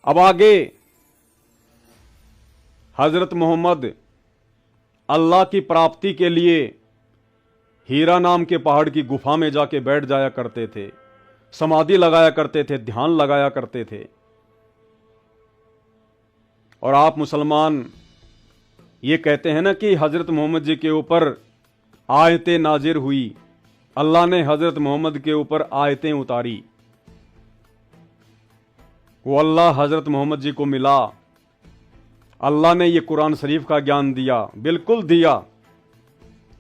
अब आगे हजरत मोहम्मद अल्लाह की प्राप्ति के लिए हीरा नाम के पहाड़ की गुफा में जाके बैठ जाया करते थे, समाधि लगाया करते थे, ध्यान लगाया करते थे। और आप मुसलमान ये कहते हैं ना कि हजरत मोहम्मद जी के ऊपर आयतें नाजिर हुई, अल्लाह ने हजरत मोहम्मद के ऊपर आयतें उतारी। वो अल्लाह हजरत मोहम्मद जी को मिला, अल्लाह ने ये कुरान शरीफ का ज्ञान दिया, बिल्कुल दिया,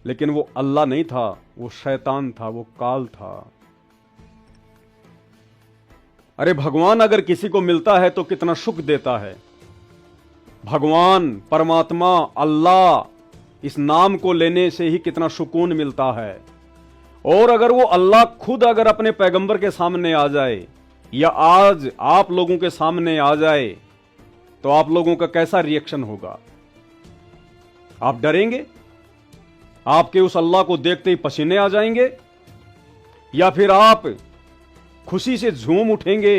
लेकिन वो अल्लाह नहीं था, वो शैतान था, वो काल था। अरे भगवान अगर किसी को मिलता है तो कितना सुख देता है। भगवान, परमात्मा, अल्लाह, इस नाम को लेने से ही कितना सुकून मिलता है। और अगर वो अल्लाह खुद अगर अपने पैगंबर के सामने आ जाए या आज आप लोगों के सामने आ जाए तो आप लोगों का कैसा रिएक्शन होगा? आप डरेंगे? आपके उस अल्लाह को देखते ही पसीने आ जाएंगे? या फिर आप खुशी से झूम उठेंगे?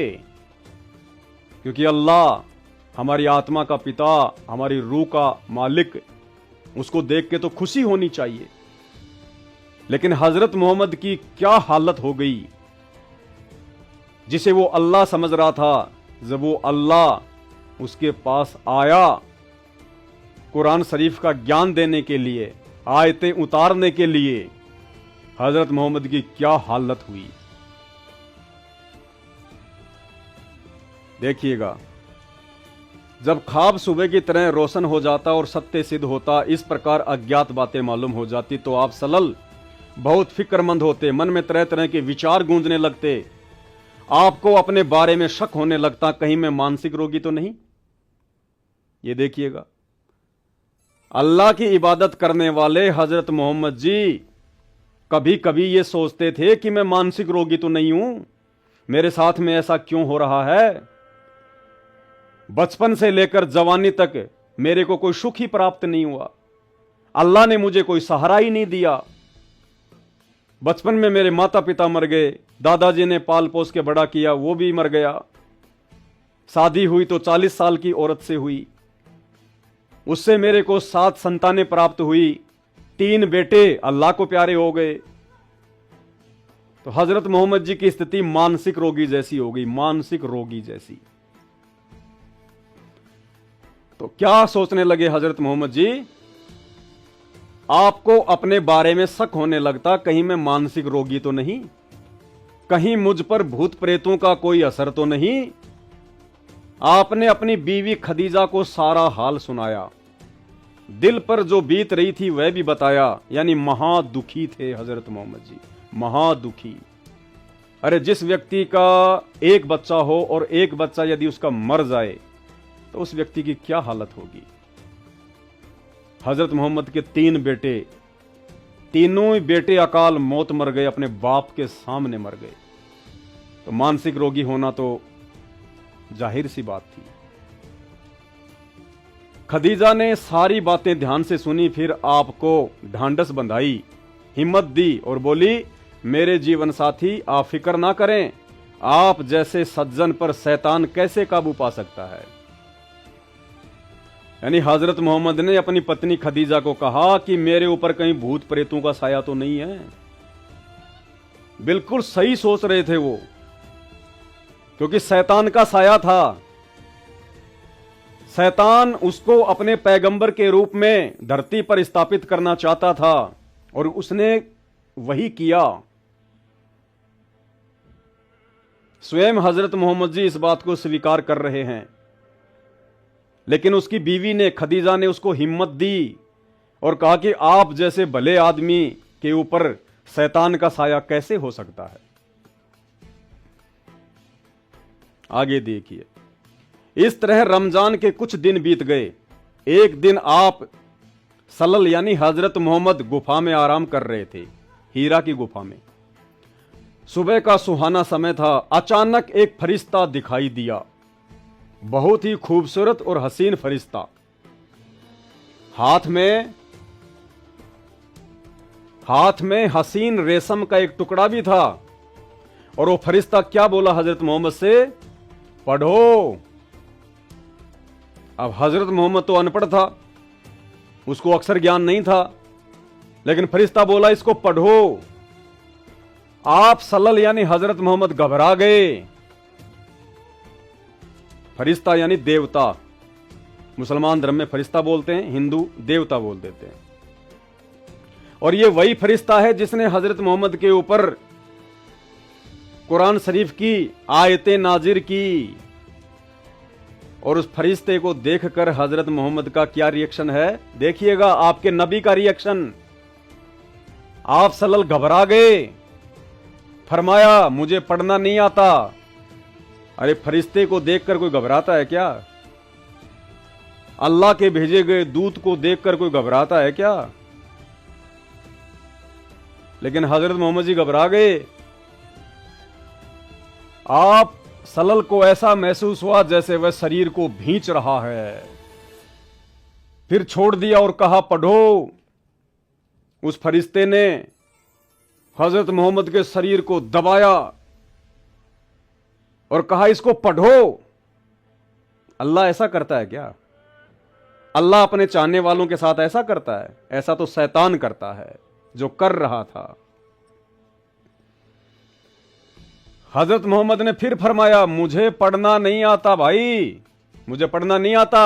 क्योंकि अल्लाह हमारी आत्मा का पिता, हमारी रूह का मालिक, उसको देख के तो खुशी होनी चाहिए। लेकिन हजरत मोहम्मद की क्या हालत हो गई, जिसे वो अल्लाह समझ रहा था, जब वो अल्लाह उसके पास आया कुरान शरीफ का ज्ञान देने के लिए, आयतें उतारने के लिए, हजरत मोहम्मद की क्या हालत हुई देखिएगा। जब ख्वाब सुबह की तरह रोशन हो जाता और सत्य सिद्ध होता, इस प्रकार अज्ञात बातें मालूम हो जाती, तो आप सलल बहुत फिक्रमंद होते, मन में तरह तरह के विचार गूंजने लगते, आपको अपने बारे में शक होने लगता, कहीं मैं मानसिक रोगी तो नहीं। ये देखिएगा, अल्लाह की इबादत करने वाले हजरत मोहम्मद जी कभी कभी ये सोचते थे कि मैं मानसिक रोगी तो नहीं हूं, मेरे साथ में ऐसा क्यों हो रहा है। बचपन से लेकर जवानी तक मेरे को कोई सुख ही प्राप्त नहीं हुआ, अल्लाह ने मुझे कोई सहारा ही नहीं दिया। बचपन में मेरे माता पिता मर गए, दादाजी ने पाल पोस के बड़ा किया, वो भी मर गया। शादी हुई तो 40 साल की औरत से हुई, उससे मेरे को 7 संतानें प्राप्त हुई, 3 बेटे अल्लाह को प्यारे हो गए। तो हजरत मोहम्मद जी की स्थिति मानसिक रोगी जैसी हो गई, मानसिक रोगी जैसी। तो क्या सोचने लगे हजरत मोहम्मद जी? आपको अपने बारे में शक होने लगता, कहीं मैं मानसिक रोगी तो नहीं, कहीं मुझ पर भूत प्रेतों का कोई असर तो नहीं। आपने अपनी बीवी खदीजा को सारा हाल सुनाया, दिल पर जो बीत रही थी वह भी बताया, यानी महादुखी थे हजरत मोहम्मद जी, महादुखी। अरे जिस व्यक्ति का एक बच्चा हो और एक बच्चा यदि उसका मर जाए तो उस व्यक्ति की क्या हालत होगी। हजरत मोहम्मद के 3 बेटे, तीनों ही बेटे अकाल मौत मर गए, अपने बाप के सामने मर गए। तो मानसिक रोगी होना तो जाहिर सी बात थी। खदीजा ने सारी बातें ध्यान से सुनी, फिर आपको ढांढस बंधाई, हिम्मत दी और बोली, मेरे जीवन साथी आप फिक्र ना करें, आप जैसे सज्जन पर शैतान कैसे काबू पा सकता है। यानी हजरत मोहम्मद ने अपनी पत्नी खदीजा को कहा कि मेरे ऊपर कहीं भूत प्रेतों का साया तो नहीं है। बिल्कुल सही सोच रहे थे वो, क्योंकि शैतान का साया था। शैतान उसको अपने पैगंबर के रूप में धरती पर स्थापित करना चाहता था और उसने वही किया। स्वयं हजरत मोहम्मद जी इस बात को स्वीकार कर रहे हैं, लेकिन उसकी बीवी ने, खदीजा ने उसको हिम्मत दी और कहा कि आप जैसे भले आदमी के ऊपर शैतान का साया कैसे हो सकता है। आगे देखिए, इस तरह रमजान के कुछ दिन बीत गए। एक दिन आप सलल यानी हजरत मोहम्मद गुफा में आराम कर रहे थे, हीरा की गुफा में। सुबह का सुहाना समय था, अचानक एक फरिश्ता दिखाई दिया, बहुत ही खूबसूरत और हसीन फरिश्ता। हाथ में हसीन रेशम का एक टुकड़ा भी था। और वो फरिश्ता क्या बोला हजरत मोहम्मद से? पढ़ो, अब हजरत मोहम्मद तो अनपढ़ था, उसको अक्षर ज्ञान नहीं था, लेकिन फरिश्ता बोला इसको पढ़ो। आप सल्लल्लाहु यानी हजरत मोहम्मद घबरा गए। फरिश्ता यानी देवता, मुसलमान धर्म में फरिश्ता बोलते हैं, हिंदू देवता बोल देते हैं। और ये वही फरिश्ता है जिसने हजरत मोहम्मद के ऊपर कुरान शरीफ की आयतें नाजिर की। और उस फरिश्ते को देखकर हजरत मोहम्मद का क्या रिएक्शन है, देखिएगा आपके नबी का रिएक्शन। आप सल्लल्लाहु घबरा गए, फरमाया मुझे पढ़ना नहीं आता। अरे फरिश्ते को देखकर कोई घबराता है क्या? अल्लाह के भेजे गए दूत को देखकर कोई घबराता है क्या? लेकिन हजरत मोहम्मद जी घबरा गए। आप सल्लल्लाहु को ऐसा महसूस हुआ जैसे वह शरीर को भींच रहा है। फिर छोड़ दिया और कहा पढ़ो। उस फरिश्ते ने हजरत मोहम्मद के शरीर को दबाया और कहा इसको पढ़ो। अल्लाह ऐसा करता है क्या? अल्लाह अपने चाहने वालों के साथ ऐसा करता है? ऐसा तो शैतान करता है जो कर रहा था। हजरत मोहम्मद ने फिर फरमाया मुझे पढ़ना नहीं आता भाई, मुझे पढ़ना नहीं आता।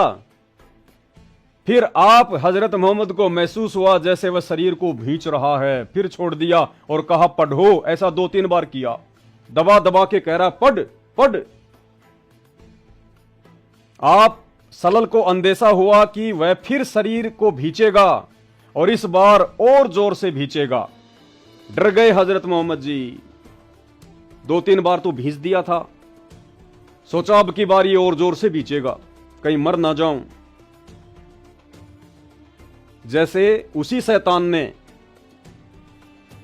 फिर आप हजरत मोहम्मद को महसूस हुआ जैसे वह शरीर को भींच रहा है। फिर छोड़ दिया और कहा पढ़ो। ऐसा 2-3 बार किया, दबा दबा के कह रहा पढ़ पढ़। आप सल्लल्लाहु को अंदेशा हुआ कि वह फिर शरीर को भींचेगा और इस बार और जोर से भींचेगा। डर गए हजरत मोहम्मद जी। 2-3 बार तो भींच दिया था, सोचा अब की बार ये और जोर से भींचेगा, कहीं मर ना जाऊं। जैसे उसी शैतान ने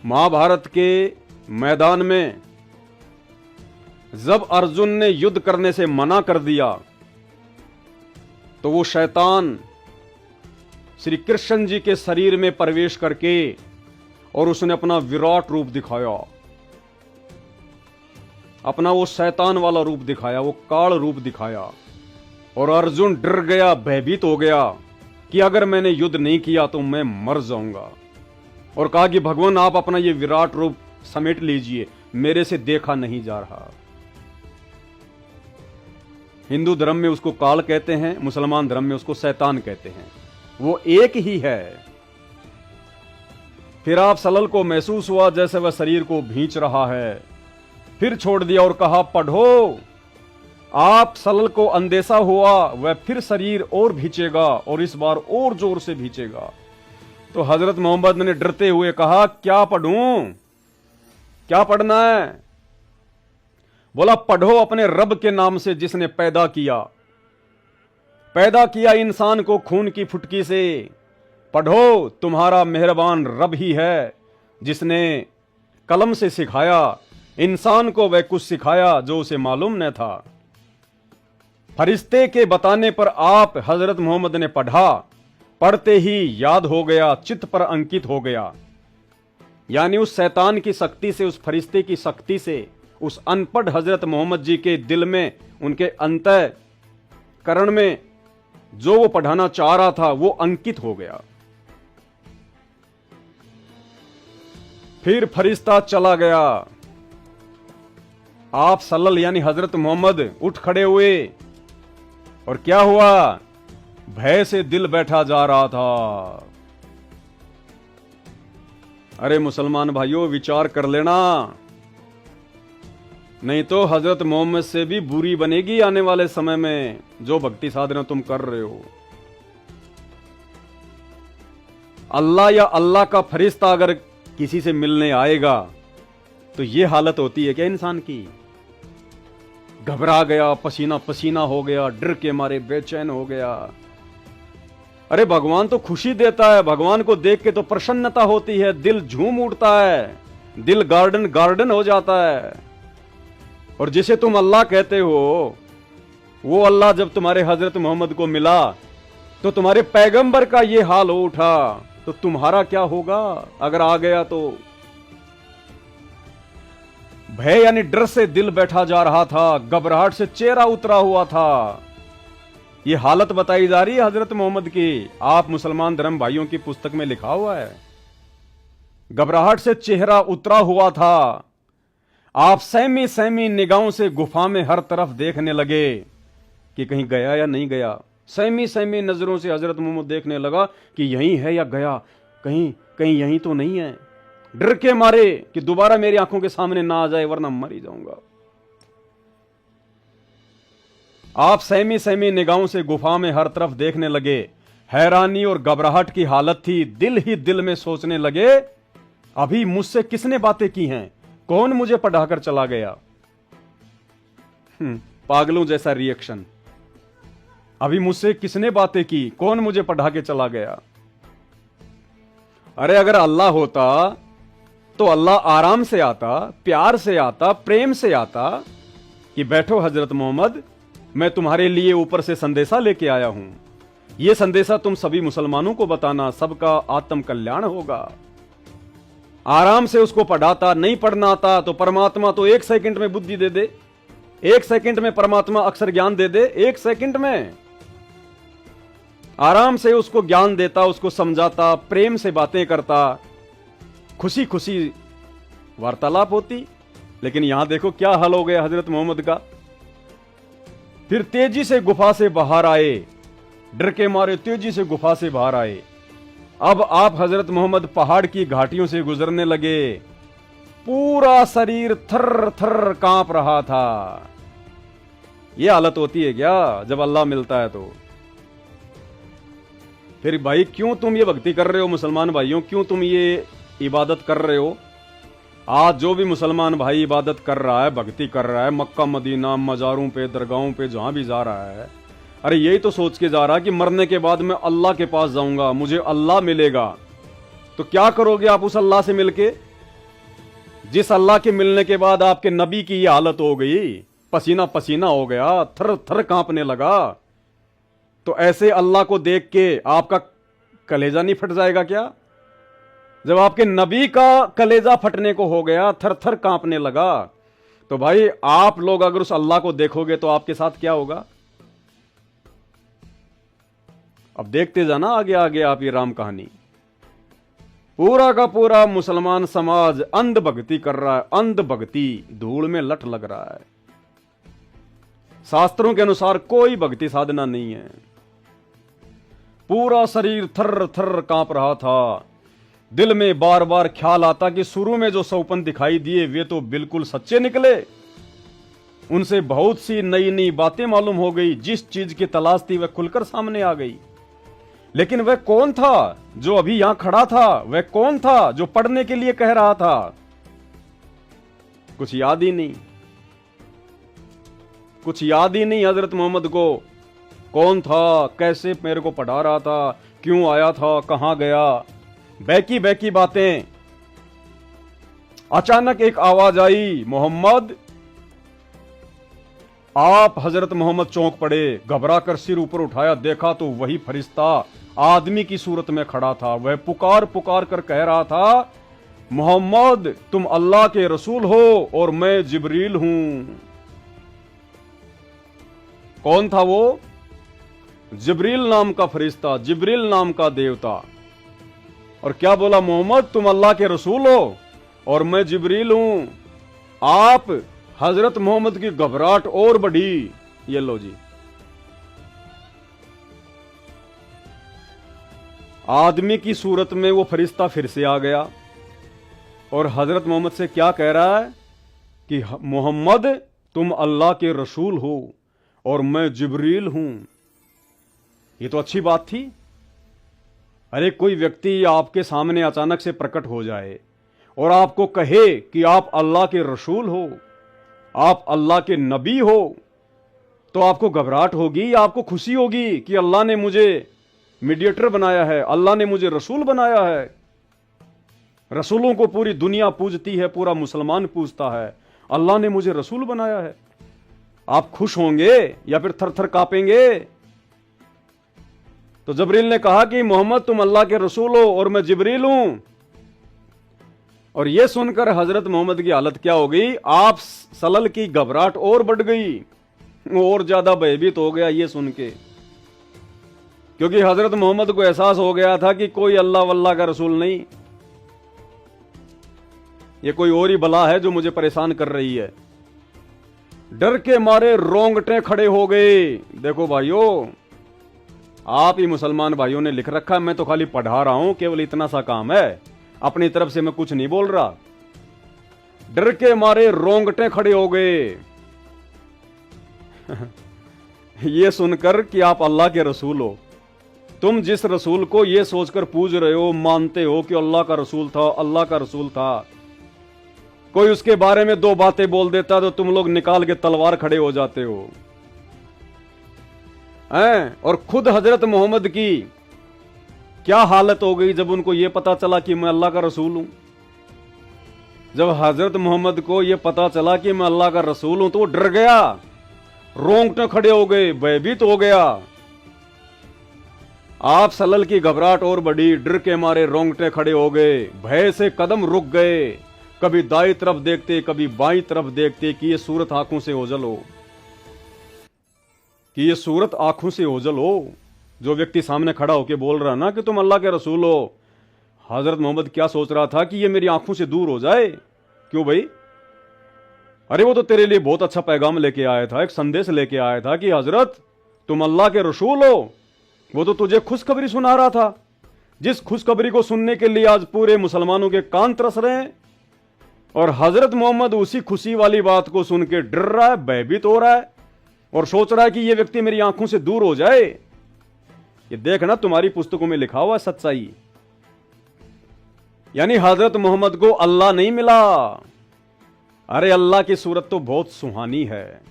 महाभारत के मैदान में जब अर्जुन ने युद्ध करने से मना कर दिया तो वो शैतान श्री कृष्ण जी के शरीर में प्रवेश करके और उसने अपना विराट रूप दिखाया, अपना वो शैतान वाला रूप दिखाया, वो काल रूप दिखाया। और अर्जुन डर गया, भयभीत हो गया कि अगर मैंने युद्ध नहीं किया तो मैं मर जाऊंगा। और कहा कि भगवान आप अपना ये विराट रूप समेट लीजिए, मेरे से देखा नहीं जा रहा। हिंदू धर्म में उसको काल कहते हैं, मुसलमान धर्म में उसको शैतान कहते हैं, वो एक ही है। फिर आप सल्लल्लाहु को महसूस हुआ जैसे वह शरीर को भींच रहा है। फिर छोड़ दिया और कहा पढ़ो। आप सल्लल्लाहु को अंदेशा हुआ वह फिर शरीर और भींचेगा और इस बार और जोर से भींचेगा। तो हजरत मोहम्मद ने डरते हुए कहा क्या पढ़ूं, क्या पढ़ना है? बोला पढ़ो अपने रब के नाम से जिसने पैदा किया इंसान को खून की फुटकी से। पढ़ो तुम्हारा मेहरबान रब ही है जिसने कलम से सिखाया इंसान को, वह कुछ सिखाया जो उसे मालूम न था। फरिश्ते के बताने पर आप हजरत मोहम्मद ने पढ़ा, पढ़ते ही याद हो गया, चित्त पर अंकित हो गया। यानी उस शैतान की शक्ति से, उस फरिश्ते की शक्ति से, उस अनपढ़ हजरत मोहम्मद जी के दिल में, उनके अंतःकरण में जो वो पढ़ाना चाह रहा था वो अंकित हो गया। फिर फरिश्ता चला गया। आप सल्लल्लाहु यानी हजरत मोहम्मद उठ खड़े हुए और क्या हुआ, भय से दिल बैठा जा रहा था। अरे मुसलमान भाइयों विचार कर लेना, नहीं तो हजरत मोहम्मद से भी बुरी बनेगी आने वाले समय में जो भक्ति साधना तुम कर रहे हो। अल्लाह या अल्लाह का फरिश्ता अगर किसी से मिलने आएगा तो ये हालत होती है क्या इंसान की? घबरा गया, पसीना पसीना हो गया, डर के मारे बेचैन हो गया। अरे भगवान तो खुशी देता है, भगवान को देख के तो प्रसन्नता होती है, दिल झूम उठता है, दिल गार्डन गार्डन हो जाता है। और जिसे तुम अल्लाह कहते हो वो अल्लाह जब तुम्हारे हजरत मोहम्मद को मिला तो तुम्हारे पैगंबर का ये हाल हो उठा, तो तुम्हारा क्या होगा अगर आ गया तो? भय यानी डर से दिल बैठा जा रहा था, घबराहट से चेहरा उतरा हुआ था। ये हालत बताई जा रही है हजरत मोहम्मद की। आप मुसलमान धर्म भाइयों की पुस्तक में लिखा हुआ है, घबराहट से चेहरा उतरा हुआ था। आप सहमी सहमी निगाहों से गुफा में हर तरफ देखने लगे कि कहीं गया या नहीं गया। सहमी सहमी नजरों से हजरत मोहम्मद देखने लगा कि यहीं है या गया, कहीं कहीं यहीं तो नहीं है। डर के मारे कि दोबारा मेरी आंखों के सामने ना आ जाए वरना मर ही जाऊंगा। आप सहमी सहमी निगाहों से गुफा में हर तरफ देखने लगे। हैरानी और घबराहट की हालत थी। दिल ही दिल में सोचने लगे, अभी मुझसे किसने बातें की हैं, कौन मुझे पढ़ाकर चला गया। पागलों जैसा रिएक्शन। अभी मुझसे किसने बातें की, कौन मुझे पढ़ा के चला गया। अरे अगर अल्लाह होता तो अल्लाह आराम से आता, प्यार से आता, प्रेम से आता कि बैठो हजरत मोहम्मद, मैं तुम्हारे लिए ऊपर से संदेशा लेके आया हूं। यह संदेशा तुम सभी मुसलमानों को बताना, सबका आत्म कल्याण होगा। आराम से उसको पढ़ाता। नहीं पढ़ना आता तो परमात्मा तो 1 सेकंड में बुद्धि दे दे, 1 सेकंड में परमात्मा अक्षर ज्ञान दे दे, 1 सेकंड में आराम से उसको ज्ञान देता, उसको समझाता, प्रेम से बातें करता, खुशी खुशी वार्तालाप होती। लेकिन यहां देखो क्या हाल हो गया हजरत मोहम्मद का। फिर तेजी से गुफा से बाहर आए, डर के मारे तेजी से गुफा से बाहर आए। अब आप हजरत मोहम्मद पहाड़ की घाटियों से गुजरने लगे। पूरा शरीर थर थर कांप रहा था। यह हालत होती है क्या जब अल्लाह मिलता है तो। फिर भाई क्यों तुम ये भक्ति कर रहे हो, मुसलमान भाइयों, क्यों तुम ये इबादत कर रहे हो। आज जो भी मुसलमान भाई इबादत कर रहा है, भक्ति कर रहा है, मक्का मदीना मजारों पे, दरगाहों पे जहां भी जा रहा है, अरे यही तो सोच के जा रहा है कि मरने के बाद मैं अल्लाह के पास जाऊंगा, मुझे अल्लाह मिलेगा। तो क्या करोगे आप उस अल्लाह से मिलके, जिस अल्लाह के मिलने के बाद आपके नबी की ये हालत हो गई, पसीना पसीना हो गया, थर थर कांपने लगा। तो ऐसे अल्लाह को देख के आपका कलेजा नहीं फट जाएगा क्या। जब आपके नबी का कलेजा फटने को हो गया, थर थर कांपने लगा, तो भाई आप लोग अगर उस अल्लाह को देखोगे तो आपके साथ क्या होगा। अब देखते जाना आगे आगे आप ये राम कहानी। पूरा का पूरा मुसलमान समाज अंध भक्ति कर रहा है, अंध भक्ति, धूल में लठ लग रहा है। शास्त्रों के अनुसार कोई भक्ति साधना नहीं है। पूरा शरीर थर थर कांप रहा था। दिल में बार बार ख्याल आता कि शुरू में जो सौपन दिखाई दिए वे तो बिल्कुल सच्चे निकले। उनसे बहुत सी नई नई बातें मालूम हो गई। जिस चीज की तलाश थी वह खुलकर सामने आ गई। लेकिन वह कौन था जो अभी यहां खड़ा था, वह कौन था जो पढ़ने के लिए कह रहा था, कुछ याद ही नहीं। कुछ याद ही नहीं हजरत मोहम्मद को, कौन था, कैसे मेरे को पढ़ा रहा था, क्यों आया था, कहां गया, बैकी बैकी बातें। अचानक एक आवाज आई, मोहम्मद। आप हजरत मोहम्मद चौंक पड़े। घबरा कर सिर ऊपर उठाया, देखा तो वही फरिश्ता आदमी की सूरत में खड़ा था। वह पुकार पुकार कर कह रहा था, मोहम्मद तुम अल्लाह के रसूल हो और मैं जिब्रील हूं। कौन था वो? जिब्रील नाम का फरिश्ता, जिब्रील नाम का देवता। और क्या बोला, मोहम्मद तुम अल्लाह के रसूल हो और मैं जिब्रील हूं। आप हजरत मोहम्मद की घबराहट और बढ़ी। ये लो जी, आदमी की सूरत में वो फरिश्ता फिर से आ गया और हजरत मोहम्मद से क्या कह रहा है कि मोहम्मद तुम अल्लाह के रसूल हो और मैं जिब्रील हूं। ये तो अच्छी बात थी। अरे कोई व्यक्ति आपके सामने अचानक से प्रकट हो जाए और आपको कहे कि आप अल्लाह के रसूल हो, आप अल्लाह के नबी हो, तो आपको घबराहट होगी, आपको खुशी होगी कि अल्लाह ने मुझे मीडिएटर बनाया है, अल्लाह ने मुझे रसूल बनाया है। रसूलों को पूरी दुनिया पूजती है, पूरा मुसलमान पूजता है, अल्लाह ने मुझे रसूल बनाया है। आप खुश होंगे या फिर थर थर कांपेंगे? तो जिब्रील ने कहा कि मोहम्मद तुम अल्लाह के रसूल हो और मैं जिब्रील हूं। और यह सुनकर हजरत मोहम्मद की हालत क्या हो गई, आप सलल की घबराहट और बढ़ गई, और ज्यादा भयभीत हो गया ये सुन के। क्योंकि हजरत मोहम्मद को एहसास हो गया था कि कोई अल्लाह वल्लाह का रसूल नहीं, ये कोई और ही बला है जो मुझे परेशान कर रही है। डर के मारे रोंगटे खड़े हो गए। देखो भाइयों, आप ही मुसलमान भाइयों ने लिख रखा है, मैं तो खाली पढ़ा रहा हूं, केवल इतना सा काम है, अपनी तरफ से मैं कुछ नहीं बोल रहा। डर के मारे रोंगटे खड़े हो गए ये सुनकर कि आप अल्लाह के रसूल हो। तुम जिस रसूल को ये सोचकर पूज रहे हो, मानते हो कि अल्लाह का रसूल था, अल्लाह का रसूल था, कोई उसके बारे में दो बातें बोल देता तो तुम लोग निकाल के तलवार खड़े हो जाते हो हैं? और खुद हजरत मोहम्मद की क्या हालत हो गई जब उनको यह पता चला कि मैं अल्लाह का रसूल हूं। जब हजरत मोहम्मद को यह पता चला कि मैं अल्लाह का रसूल हूं तो वो डर गया, रोंगटे खड़े हो गए, भयभीत हो गया। आप सल्लल्लाहु की घबराहट और बढ़ी, डर के मारे रोंगटे खड़े हो गए, भय से कदम रुक गए। कभी दाई तरफ देखते, कभी बाई तरफ देखते कि ये सूरत आंखों से ओझल हो, कि ये सूरत आंखों से ओझल हो। जो व्यक्ति सामने खड़ा होकर बोल रहा ना कि तुम अल्लाह के रसूल हो, हजरत मोहम्मद क्या सोच रहा था कि ये मेरी आंखों से दूर हो जाए। क्यों भाई? अरे वो तो तेरे लिए बहुत अच्छा पैगाम लेके आया था, एक संदेश लेके आया था कि हजरत तुम अल्लाह के रसूल हो। वो तो तुझे खुशखबरी सुना रहा था, जिस खुशखबरी को सुनने के लिए आज पूरे मुसलमानों के कान तरस रहे हैं। और हजरत मोहम्मद उसी खुशी वाली बात को सुन के डर रहा है, भयभीत हो रहा है और सोच रहा है कि यह व्यक्ति मेरी आंखों से दूर हो जाए। ये देखना, तुम्हारी पुस्तकों में लिखा हुआ सच्चाई। यानी हजरत मोहम्मद को अल्लाह नहीं मिला। अरे अल्लाह की सूरत तो बहुत सुहानी है,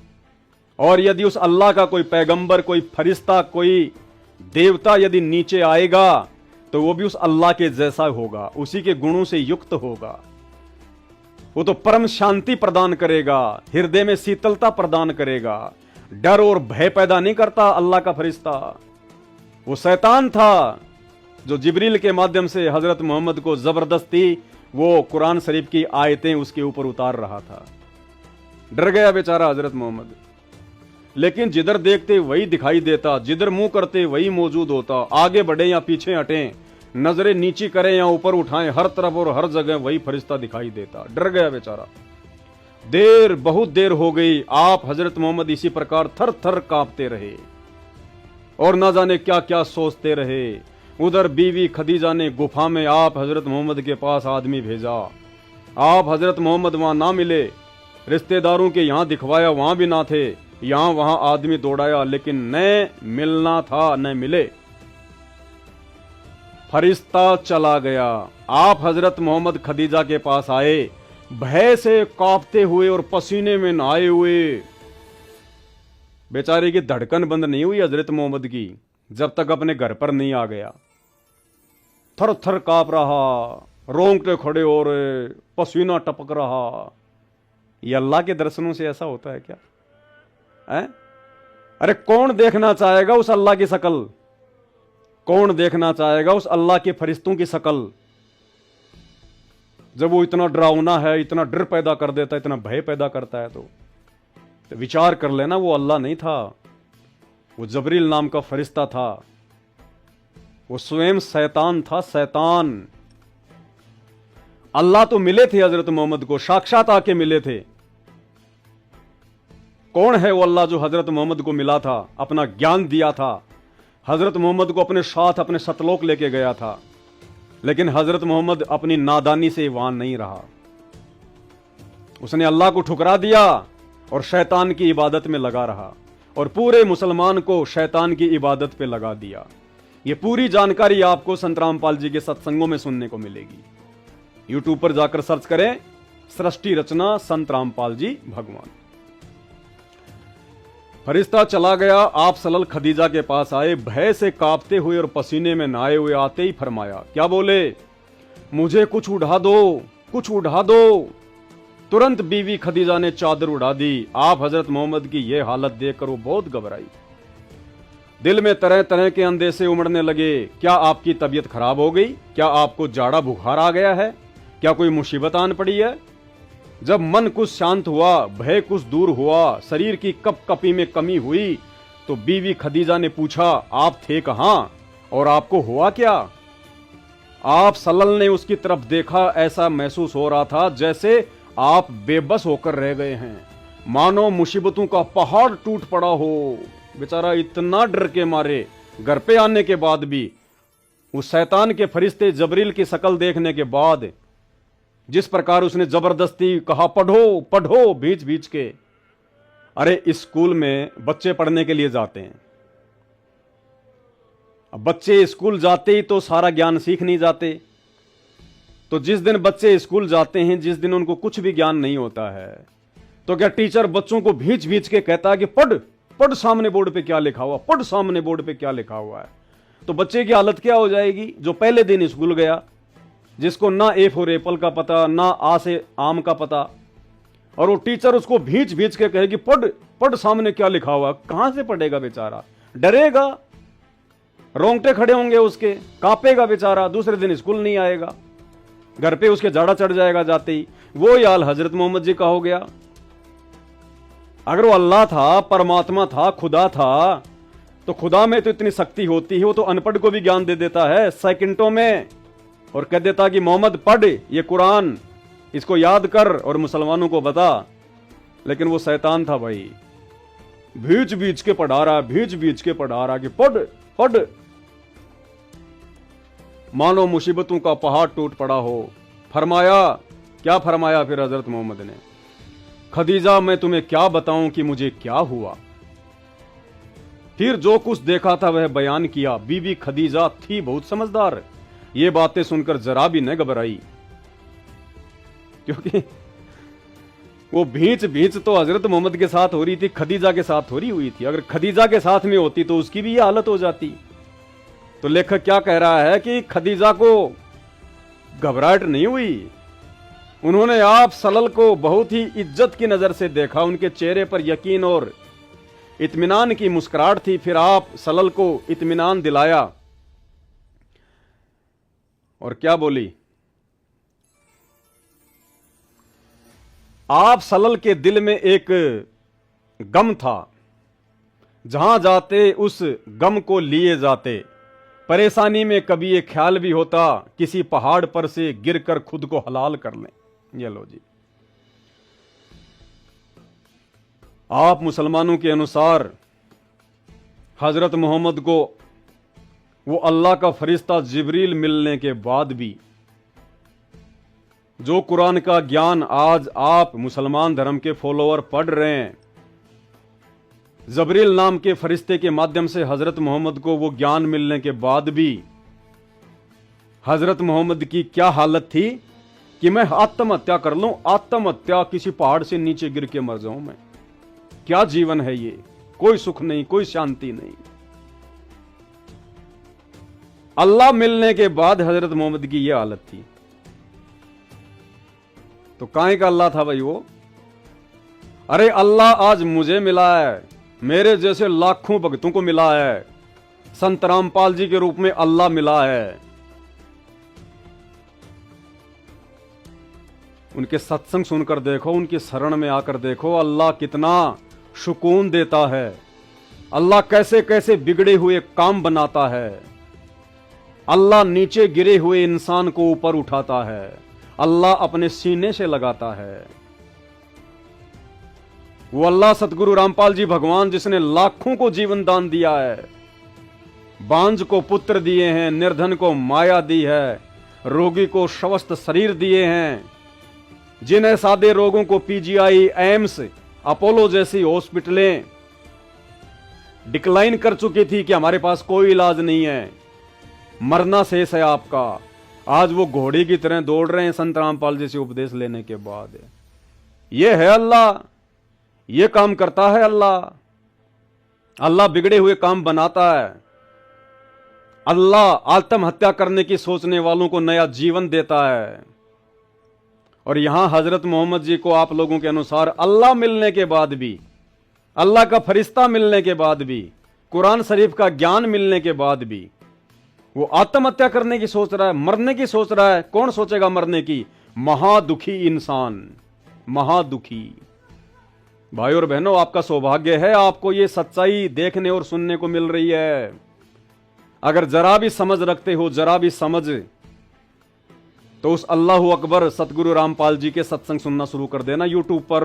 और यदि उस अल्लाह का कोई पैगंबर, कोई फरिश्ता, कोई देवता यदि नीचे आएगा तो वो भी उस अल्लाह के जैसा होगा, उसी के गुणों से युक्त होगा। वो तो परम शांति प्रदान करेगा, हृदय में शीतलता प्रदान करेगा, डर और भय पैदा नहीं करता अल्लाह का फरिश्ता। वो शैतान था जो जिब्रील के माध्यम से हजरत मोहम्मद को जबरदस्ती वो कुरान शरीफ की आयतें उसके ऊपर उतार रहा था। डर गया बेचारा हजरत मोहम्मद, लेकिन जिधर देखते वही दिखाई देता, जिधर मुंह करते वही मौजूद होता। आगे बढ़े या पीछे हटें, नजरें नीची करें या ऊपर उठाएं, हर तरफ और हर जगह वही फरिश्ता दिखाई देता। डर गया बेचारा। देर, बहुत देर हो गई। आप हजरत मोहम्मद इसी प्रकार थर थर कांपते रहे और ना जाने क्या क्या सोचते रहे। उधर बीवी खदीजा ने गुफा में आप हजरत मोहम्मद के पास आदमी भेजा। आप हजरत मोहम्मद वहां ना मिले, रिश्तेदारों के यहां दिखवाया, वहां भी ना थे, यहां वहां आदमी दौड़ाया, लेकिन न मिलना था न मिले। फरिश्ता चला गया। आप हजरत मोहम्मद खदीजा के पास आए, भय से कांपते हुए और पसीने में नहाए हुए। बेचारे की धड़कन बंद नहीं हुई हजरत मोहम्मद की जब तक अपने घर पर नहीं आ गया। थर थर कांप रहा, रोंगटे खड़े हो रहे, पसीना टपक रहा। ये अल्लाह के दर्शनों से ऐसा होता है क्या? है? अरे कौन देखना चाहेगा उस अल्लाह की शकल? कौन देखना चाहेगा उस अल्लाह के फरिश्तों की शकल जब वो इतना डरावना है, इतना डर पैदा कर देता है, इतना भय पैदा करता है? तो विचार कर लेना, वो अल्लाह नहीं था, वो जबरील नाम का फरिश्ता था। वो स्वयं शैतान था, शैतान। अल्लाह तो मिले थे हजरत मोहम्मद को, साक्षात आके मिले थे। कौन है वो अल्लाह जो हजरत मोहम्मद को मिला था, अपना ज्ञान दिया था, हजरत मोहम्मद को अपने साथ अपने सतलोक लेके गया था? लेकिन हजरत मोहम्मद अपनी नादानी से वहां नहीं रहा। उसने अल्लाह को ठुकरा दिया और शैतान की इबादत में लगा रहा, और पूरे मुसलमान को शैतान की इबादत पे लगा दिया। ये पूरी जानकारी आपको संत रामपाल जी के सत्संगों में सुनने को मिलेगी। यूट्यूब पर जाकर सर्च करें, सृष्टि रचना संत रामपाल जी भगवान। फरिश्ता चला गया। आप सल्लल्लाहु खदीजा के पास आए, भय से कांपते हुए और पसीने में नहाए हुए। आते ही फरमाया, क्या बोले? मुझे कुछ उड़ा दो, कुछ उड़ा दो। तुरंत बीवी खदीजा ने चादर उड़ा दी। आप हजरत मोहम्मद की यह हालत देखकर वो बहुत घबराई। दिल में तरह तरह के अंदेशे उमड़ने लगे। क्या आपकी तबीयत खराब हो गई? क्या आपको जाड़ा बुखार आ गया है? क्या कोई मुसीबत आन पड़ी है? जब मन कुछ शांत हुआ, भय कुछ दूर हुआ, शरीर की कपकपी में कमी हुई, तो बीवी खदीजा ने पूछा, आप थे कहां? और आपको हुआ क्या? आप सलल ने उसकी तरफ देखा, ऐसा महसूस हो रहा था जैसे आप बेबस होकर रह गए हैं, मानो मुसीबतों का पहाड़ टूट पड़ा हो। बेचारा इतना डर के मारे घर पे आने के बाद भी, उस शैतान के फरिश्ते जबरील की शक्ल देखने के बाद, जिस प्रकार उसने जबरदस्ती कहा पढ़ो पढ़ो भींच भींच के। अरे स्कूल में बच्चे पढ़ने के लिए जाते हैं, अब बच्चे स्कूल जाते ही तो सारा ज्ञान सीख नहीं जाते। तो जिस दिन बच्चे स्कूल जाते हैं, जिस दिन उनको कुछ भी ज्ञान नहीं होता है, तो क्या टीचर बच्चों को भींच भींच के कहता है कि पढ़ पढ़, सामने बोर्ड पे क्या लिखा हुआ, पढ़ सामने बोर्ड पे क्या लिखा हुआ है। तो बच्चे की हालत क्या हो जाएगी? जो पहले दिन स्कूल गया, जिसको ना ए फॉर एप्पल का पता, ना आ से आम का पता, और वो टीचर उसको भींच भींच के कहेगी पढ़ पढ़ सामने क्या लिखा हुआ, कहां से पढ़ेगा बेचारा? डरेगा, रोंगटे खड़े होंगे उसके, कांपेगा बेचारा, दूसरे दिन स्कूल नहीं आएगा, घर पे उसके जाड़ा चढ़ जाएगा जाते ही। वो हाल हजरत मोहम्मद जी का हो गया। अगर वो अल्लाह था, परमात्मा था, खुदा था, तो खुदा में तो इतनी शक्ति होती है, वो तो अनपढ़ को भी ज्ञान दे देता है सेकंडों में, और कह देता कि मोहम्मद पढ़ ये कुरान, इसको याद कर और मुसलमानों को बता। लेकिन वो शैतान था भाई, भींच भींच के पढ़ा रहा, भींच भींच के पढ़ा रहा कि पढ़ पढ़, मानो मुसीबतों का पहाड़ टूट पड़ा हो। फरमाया, क्या फरमाया फिर हजरत मोहम्मद ने? खदीजा मैं तुम्हें क्या बताऊं कि मुझे क्या हुआ। फिर जो कुछ देखा था वह बयान किया। बीबी खदीजा थी बहुत समझदार, ये बातें सुनकर जरा भी न घबराई, क्योंकि वो भींच भींच तो हजरत मोहम्मद के साथ हो रही थी, खदीजा के साथ हो रही हुई थी। अगर खदीजा के साथ में होती तो उसकी भी ये हालत हो जाती। तो लेखक क्या कह रहा है कि खदीजा को घबराहट नहीं हुई, उन्होंने आप सलल को बहुत ही इज्जत की नजर से देखा, उनके चेहरे पर यकीन और इत्मीनान की मुस्कुराहट थी। फिर आप सलल को इत्मीनान दिलाया और क्या बोली? आप सलल के दिल में एक गम था, जहां जाते उस गम को लिए जाते। परेशानी में कभी ये ख्याल भी होता किसी पहाड़ पर से गिरकर खुद को हलाल कर लें। ये लो जी, आप मुसलमानों के अनुसार हजरत मोहम्मद को वो अल्लाह का फरिश्ता जिब्रील मिलने के बाद भी जो कुरान का ज्ञान आज आप मुसलमान धर्म के फॉलोअर पढ़ रहे हैं, जबरील नाम के फरिश्ते के माध्यम से हजरत मोहम्मद को वो ज्ञान मिलने के बाद भी हजरत मोहम्मद की क्या हालत थी कि मैं आत्महत्या कर लूं, आत्महत्या, किसी पहाड़ से नीचे गिर के मर जाऊं मैं। क्या जीवन है ये, कोई सुख नहीं, कोई शांति नहीं। अल्लाह मिलने के बाद हजरत मोहम्मद की यह हालत थी। तो काहे का अल्लाह था भाई वो? अरे अल्लाह आज मुझे मिला है, मेरे जैसे लाखों भक्तों को मिला है, संत रामपाल जी के रूप में अल्लाह मिला है। उनके सत्संग सुनकर देखो, उनकी शरण में आकर देखो, अल्लाह कितना सुकून देता है, अल्लाह कैसे कैसे बिगड़े हुए काम बनाता है, अल्लाह नीचे गिरे हुए इंसान को ऊपर उठाता है, अल्लाह अपने सीने से लगाता है। वो अल्लाह सतगुरु रामपाल जी भगवान जिसने लाखों को जीवन दान दिया है, बांझ को पुत्र दिए हैं, निर्धन को माया दी है, रोगी को स्वस्थ शरीर दिए हैं, जिन्हें सादे रोगों को पीजीआई, एम्स, अपोलो जैसी हॉस्पिटलें डिक्लाइन कर चुकी थी कि हमारे पास कोई इलाज नहीं है, मरना शेष है आपका। आज वो घोड़े की तरह दौड़ रहे हैं संत रामपाल जी से उपदेश लेने के बाद। ये है अल्लाह, ये काम करता है अल्लाह। अल्लाह बिगड़े हुए काम बनाता है, अल्लाह आत्महत्या करने की सोचने वालों को नया जीवन देता है। और यहां हजरत मोहम्मद जी को आप लोगों के अनुसार अल्लाह मिलने के बाद भी, अल्लाह का फरिश्ता मिलने के बाद भी, कुरान शरीफ का ज्ञान मिलने के बाद भी वो आत्महत्या करने की सोच रहा है, मरने की सोच रहा है। कौन सोचेगा मरने की? महादुखी इंसान, महादुखी। भाई और बहनों, आपका सौभाग्य है, आपको ये सच्चाई देखने और सुनने को मिल रही है। अगर जरा भी समझ रखते हो, जरा भी समझ, तो उस अल्लाह अकबर सतगुरु रामपाल जी के सत्संग सुनना शुरू कर देना यूट्यूब पर।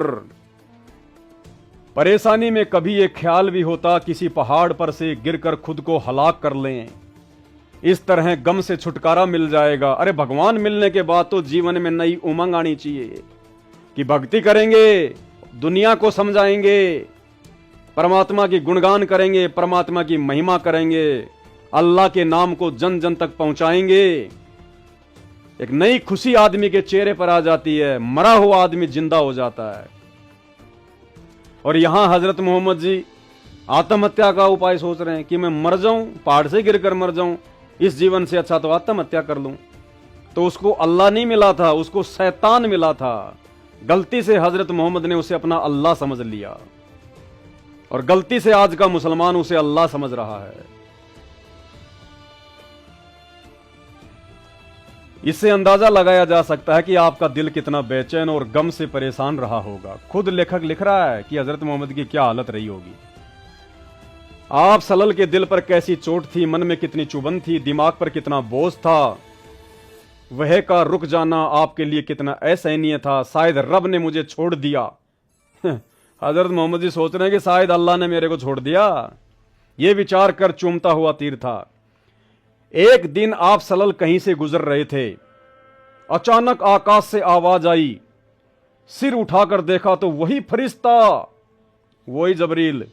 परेशानी में कभी ये ख्याल भी होता किसी पहाड़ पर से गिरकर खुद को हलाक कर लें, इस तरह गम से छुटकारा मिल जाएगा। अरे भगवान मिलने के बाद तो जीवन में नई उमंग आनी चाहिए कि भक्ति करेंगे, दुनिया को समझाएंगे, परमात्मा की गुणगान करेंगे, परमात्मा की महिमा करेंगे, अल्लाह के नाम को जन जन तक पहुंचाएंगे। एक नई खुशी आदमी के चेहरे पर आ जाती है, मरा हुआ आदमी जिंदा हो जाता है। और यहां हजरत मोहम्मद जी आत्महत्या का उपाय सोच रहे हैं कि मैं मर जाऊं, पहाड़ से गिरकर मर जाऊं, इस जीवन से अच्छा तो आत्महत्या कर लूं। तो उसको अल्लाह नहीं मिला था, उसको शैतान मिला था। गलती से हजरत मोहम्मद ने उसे अपना अल्लाह समझ लिया, और गलती से आज का मुसलमान उसे अल्लाह समझ रहा है। इससे अंदाजा लगाया जा सकता है कि आपका दिल कितना बेचैन और गम से परेशान रहा होगा। खुद लेखक लिख रहा है कि हजरत मोहम्मद की क्या हालत रही होगी। आप सलल के दिल पर कैसी चोट थी, मन में कितनी चुभन थी, दिमाग पर कितना बोझ था, वह का रुक जाना आपके लिए कितना असहनीय था। शायद रब ने मुझे छोड़ दिया। हजरत मोहम्मद जी सोच रहे हैं कि शायद अल्लाह ने मेरे को छोड़ दिया। यह विचार कर चूमता हुआ तीर था। एक दिन आप सलल कहीं से गुजर रहे थे, अचानक आकाश से आवाज आई। सिर उठाकर देखा तो वही फरिश्ता, वही जबरील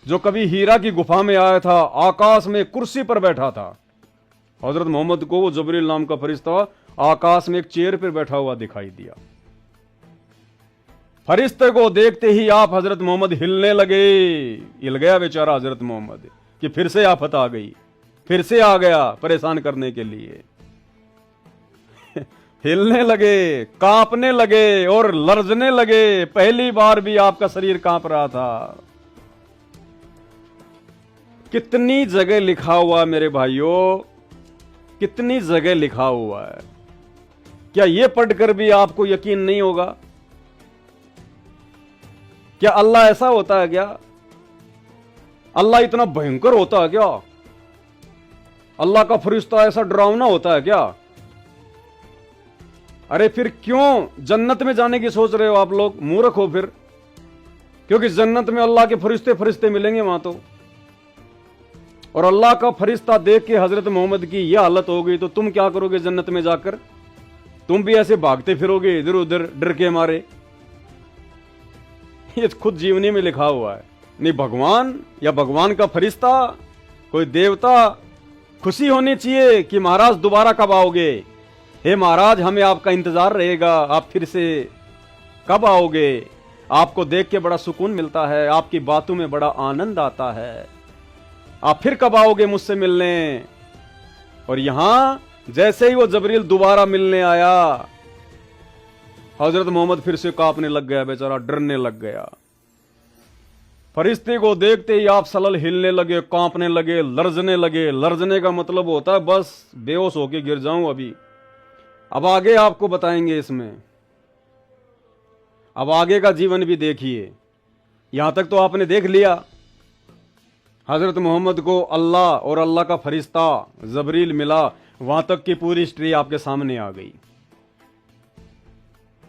जो कभी हीरा की गुफा में आया था, आकाश में कुर्सी पर बैठा था। हजरत मोहम्मद को वो जबरील नाम का फरिश्ता आकाश में एक चेयर पर बैठा हुआ दिखाई दिया। फरिश्ते को देखते ही आप हजरत मोहम्मद हिलने लगे। हिल गया बेचारा हजरत मोहम्मद कि फिर से आफत आ गई, फिर से आ गया परेशान करने के लिए। हिलने लगे, कांपने लगे और लरजने लगे। पहली बार भी आपका शरीर कांप रहा था। कितनी जगह लिखा हुआ मेरे भाइयों, कितनी जगह लिखा हुआ है। क्या यह पढ़कर भी आपको यकीन नहीं होगा? क्या अल्लाह ऐसा होता है क्या? अल्लाह इतना भयंकर होता है क्या? अल्लाह का फरिश्ता ऐसा डरावना होता है क्या? अरे फिर क्यों जन्नत में जाने की सोच रहे हो आप लोग? मूर्ख हो फिर, क्योंकि जन्नत में अल्लाह के फरिश्ते फरिश्ते मिलेंगे वहां तो। और अल्लाह का फरिश्ता देख के हजरत मोहम्मद की यह हालत हो गई तो तुम क्या करोगे जन्नत में जाकर? तुम भी ऐसे भागते फिरोगे इधर उधर डर के मारे। ये खुद जीवनी में लिखा हुआ है। नहीं भगवान या भगवान का फरिश्ता, कोई देवता, खुशी होनी चाहिए कि महाराज दोबारा कब आओगे। हे महाराज, हमें आपका इंतजार रहेगा, आप फिर से कब आओगे। आपको देख के बड़ा सुकून मिलता है, आपकी बातों में बड़ा आनंद आता है, आप फिर कब आओगे मुझसे मिलने। और यहां जैसे ही वो जबरील दोबारा मिलने आया, हजरत मोहम्मद फिर से कांपने लग गया, बेचारा डरने लग गया। फरिश्ते को देखते ही आप सलल हिलने लगे, कांपने लगे, लरजने लगे। लरजने का मतलब होता है बस बेहोश होके गिर जाऊं अभी। अब आगे आपको बताएंगे इसमें, अब आगे का जीवन भी देखिए। यहां तक तो आपने देख लिया, हजरत मोहम्मद को अल्लाह और अल्लाह का फरिश्ता जबरील मिला, वहां तक की पूरी हिस्ट्री आपके सामने आ गई।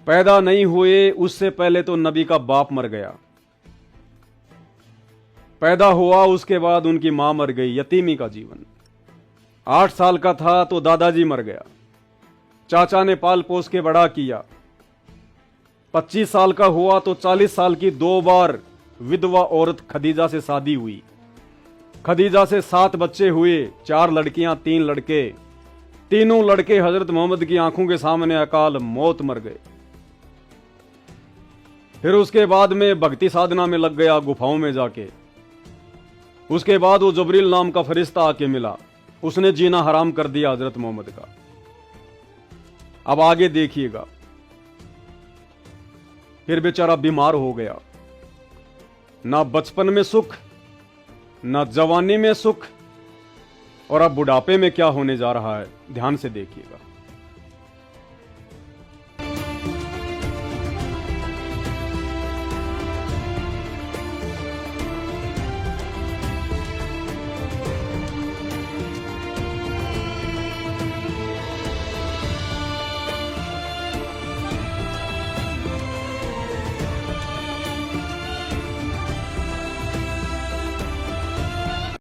पैदा नहीं हुए उससे पहले तो नबी का बाप मर गया, पैदा हुआ उसके बाद उनकी मां मर गई, यतीमी का जीवन। 8 साल का था तो दादाजी मर गया, चाचा ने पाल पोस के बड़ा किया। 25 साल का हुआ तो 40 साल की 2 बार विधवा औरत खदीजा से शादी हुई। खदीजा से 7 बच्चे हुए, 4 लड़कियां 3 लड़के। तीनों लड़के हजरत मोहम्मद की आंखों के सामने अकाल मौत मर गए। फिर उसके बाद में भक्ति साधना में लग गया गुफाओं में जाके। उसके बाद वो जबरील नाम का फरिश्ता आके मिला, उसने जीना हराम कर दिया हजरत मोहम्मद का। अब आगे देखिएगा, फिर बेचारा बीमार हो गया। ना बचपन में सुख, ना जवानी में सुख, और अब बुढ़ापे में क्या होने जा रहा है, ध्यान से देखिएगा।